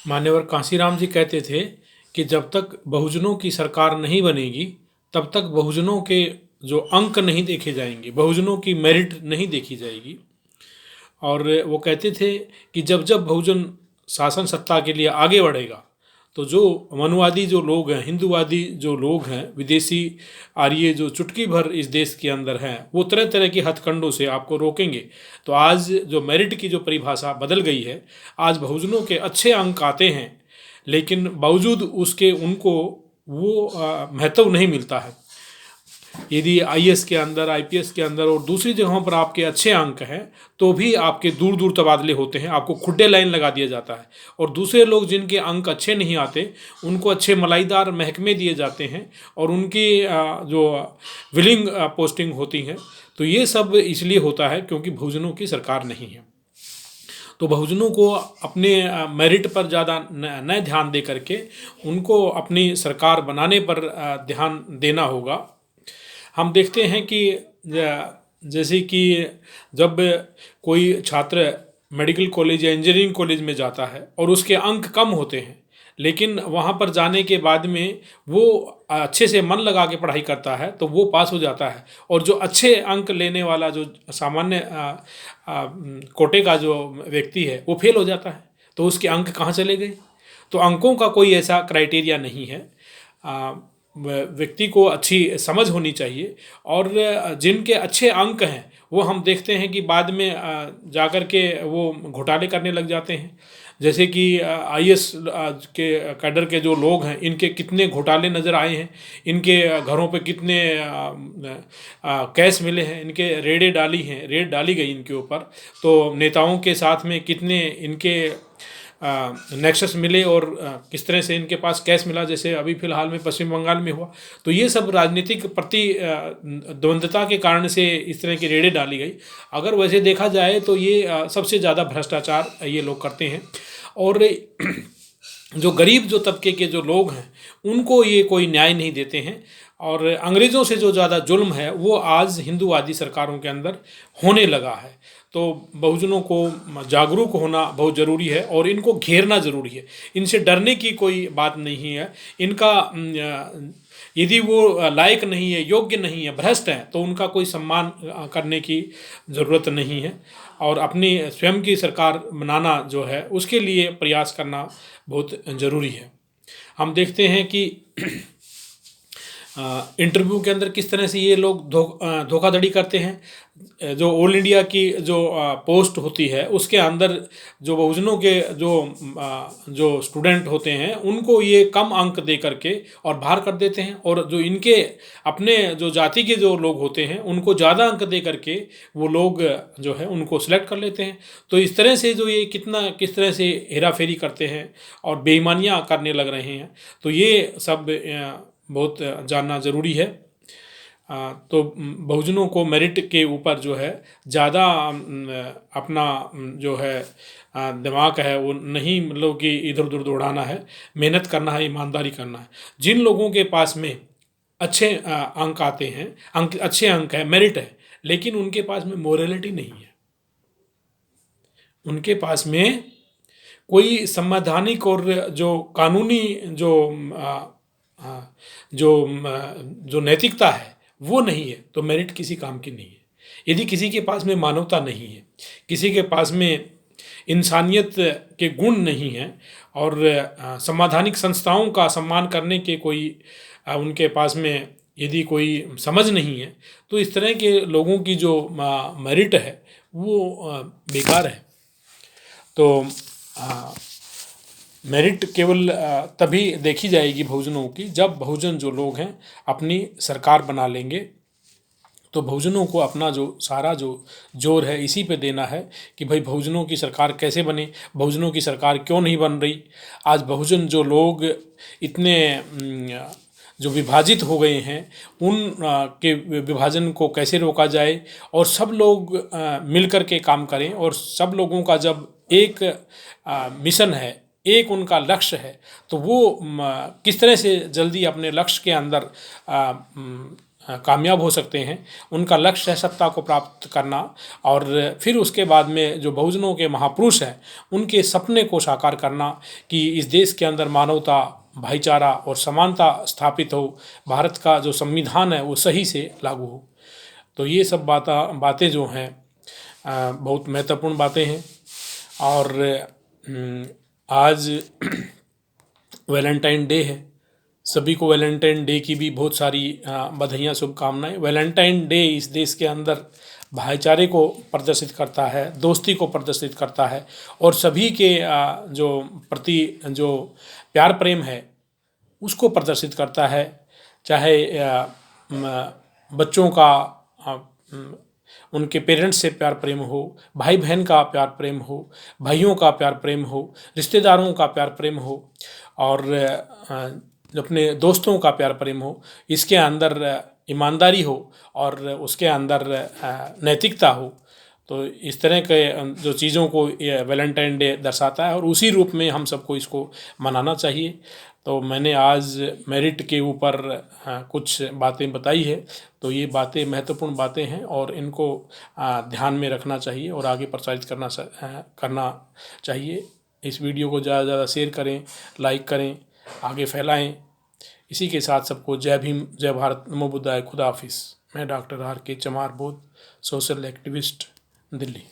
मान्यवर कांशीराम जी कहते थे कि जब तक बहुजनों की सरकार नहीं बनेगी तब तक बहुजनों के जो अंक नहीं देखे जाएंगे, बहुजनों की मेरिट नहीं देखी जाएगी। और वो कहते थे कि जब जब बहुजन शासन सत्ता के लिए आगे बढ़ेगा तो जो मनुवादी जो लोग हैं, हिंदूवादी जो लोग हैं, विदेशी आर्य जो चुटकी भर इस देश के अंदर हैं, वो तरह तरह के हथकंडों से आपको रोकेंगे। तो आज जो मेरिट की जो परिभाषा बदल गई है, आज बहुजनों के अच्छे अंक आते हैं लेकिन बावजूद उसके उनको वो महत्व नहीं मिलता है। यदि आईएएस के अंदर, आईपीएस के अंदर और दूसरी जगहों पर आपके अच्छे अंक हैं तो भी आपके दूर दूर तबादले होते हैं, आपको खुड्डे लाइन लगा दिया जाता है। और दूसरे लोग जिनके अंक अच्छे नहीं आते उनको अच्छे मलाईदार महकमे दिए जाते हैं और उनकी जो विलिंग पोस्टिंग होती हैं। तो ये सब इसलिए होता है क्योंकि बहुजनों की सरकार नहीं है। तो बहुजनों को अपने मेरिट पर ज़्यादा न ध्यान दे करके उनको अपनी सरकार बनाने पर ध्यान देना होगा। हम देखते हैं कि जैसे कि जब कोई छात्र मेडिकल कॉलेज या इंजीनियरिंग कॉलेज में जाता है और उसके अंक कम होते हैं, लेकिन वहाँ पर जाने के बाद में वो अच्छे से मन लगा के पढ़ाई करता है तो वो पास हो जाता है। और जो अच्छे अंक लेने वाला जो सामान्य कोटे का जो व्यक्ति है वो फेल हो जाता है। तो उसके अंक कहाँ चले गए? तो अंकों का कोई ऐसा क्राइटेरिया नहीं है। व्यक्ति को अच्छी समझ होनी चाहिए। और जिनके अच्छे अंक हैं वो हम देखते हैं कि बाद में जाकर के वो घोटाले करने लग जाते हैं। जैसे कि आईएएस के कैडर के जो लोग हैं, इनके कितने घोटाले नज़र आए हैं, इनके घरों पे कितने कैश मिले हैं, इनके रेड डाली गई इनके ऊपर। तो नेताओं के साथ में कितने इनके नेक्सस मिले और किस तरह से इनके पास कैश मिला, जैसे अभी फ़िलहाल में पश्चिम बंगाल में हुआ। तो ये सब राजनीतिक द्वंद्वता के कारण से इस तरह की रेडें डाली गई। अगर वैसे देखा जाए तो ये सबसे ज़्यादा भ्रष्टाचार ये लोग करते हैं। और जो गरीब जो तबके के जो लोग हैं उनको ये कोई न्याय नहीं देते हैं। और अंग्रेज़ों से जो ज़्यादा जुल्म है वो आज हिंदूवादी सरकारों के अंदर होने लगा है। तो बहुजनों को जागरूक होना बहुत ज़रूरी है और इनको घेरना ज़रूरी है। इनसे डरने की कोई बात नहीं है। इनका यदि वो लायक नहीं है, योग्य नहीं है, भ्रष्ट है, तो उनका कोई सम्मान करने की ज़रूरत नहीं है। और अपनी स्वयं की सरकार बनाना जो है उसके लिए प्रयास करना बहुत ज़रूरी है। हम देखते हैं कि इंटरव्यू के अंदर किस तरह से ये लोग धोखाधड़ी करते हैं। जो ऑल इंडिया की जो पोस्ट होती है उसके अंदर जो बहुजनों के जो स्टूडेंट होते हैं उनको ये कम अंक दे करके और बाहर कर देते हैं। और जो इनके अपने जो जाति के जो लोग होते हैं उनको ज़्यादा अंक दे करके वो लोग जो है उनको सिलेक्ट कर लेते हैं। तो इस तरह से जो ये किस तरह से हेरा फेरी करते हैं और बेईमानियाँ करने लग रहे हैं, तो ये सब बहुत जानना ज़रूरी है। तो बहुजनों को मेरिट के ऊपर जो है ज़्यादा अपना जो है दिमाग है वो नहीं, मतलब कि इधर उधर दौड़ाना है, मेहनत करना है, ईमानदारी करना है। जिन लोगों के पास में अच्छे अंक आते हैं, अच्छे अंक है, मेरिट है, लेकिन उनके पास में मोरलिटी नहीं है, उनके पास में कोई संवैधानिक और जो कानूनी जो जो नैतिकता है वो नहीं है, तो मेरिट किसी काम की नहीं है। यदि किसी के पास में मानवता नहीं है, किसी के पास में इंसानियत के गुण नहीं हैं और संवैधानिक संस्थाओं का सम्मान करने के कोई उनके पास में यदि कोई समझ नहीं है, तो इस तरह के लोगों की जो मेरिट है वो बेकार है। तो मेरिट केवल तभी देखी जाएगी बहुजनों की जब बहुजन जो लोग हैं अपनी सरकार बना लेंगे। तो बहुजनों को अपना जो सारा जो जोर है इसी पे देना है कि भाई बहुजनों की सरकार कैसे बने, बहुजनों की सरकार क्यों नहीं बन रही। आज बहुजन जो लोग इतने जो विभाजित हो गए हैं उन के विभाजन को कैसे रोका जाए और सब लोग मिल कर के काम करें। और सब लोगों का जब एक मिशन है, एक उनका लक्ष्य है, तो वो किस तरह से जल्दी अपने लक्ष्य के अंदर कामयाब हो सकते हैं। उनका लक्ष्य है सत्ता को प्राप्त करना, और फिर उसके बाद में जो बहुजनों के महापुरुष हैं उनके सपने को साकार करना कि इस देश के अंदर मानवता, भाईचारा और समानता स्थापित हो, भारत का जो संविधान है वो सही से लागू हो। तो ये सब बातें जो हैं बहुत महत्वपूर्ण बातें हैं। और आज वैलेंटाइन डे है, सभी को वैलेंटाइन डे की भी बहुत सारी बधाइयाँ, शुभकामनाएं। वैलेंटाइन डे इस देश के अंदर भाईचारे को प्रदर्शित करता है, दोस्ती को प्रदर्शित करता है, और सभी के जो प्रति जो प्यार प्रेम है उसको प्रदर्शित करता है। चाहे बच्चों का उनके पेरेंट्स से प्यार प्रेम हो, भाई बहन का प्यार प्रेम हो, भाइयों का प्यार प्रेम हो, रिश्तेदारों का प्यार प्रेम हो, और अपने दोस्तों का प्यार प्रेम हो, इसके अंदर ईमानदारी हो और उसके अंदर नैतिकता हो। तो इस तरह के जो चीज़ों को ये वैलेंटाइन डे दर्शाता है, और उसी रूप में हम सबको इसको मनाना चाहिए। तो मैंने आज मेरिट के ऊपर कुछ बातें बताई है। तो ये बातें महत्वपूर्ण बातें हैं और इनको ध्यान में रखना चाहिए और आगे प्रसारित करना चाहिए। इस वीडियो को ज़्यादा से ज़्यादा शेयर करें, लाइक करें, आगे फैलाएं। इसी के साथ सबको जय भीम, जय भारत, नमो बुद्धाय, खुदा हाफिज़। मैं डॉक्टर R.K. चमार बोध, सोशल एक्टिविस्ट, दिल्ली।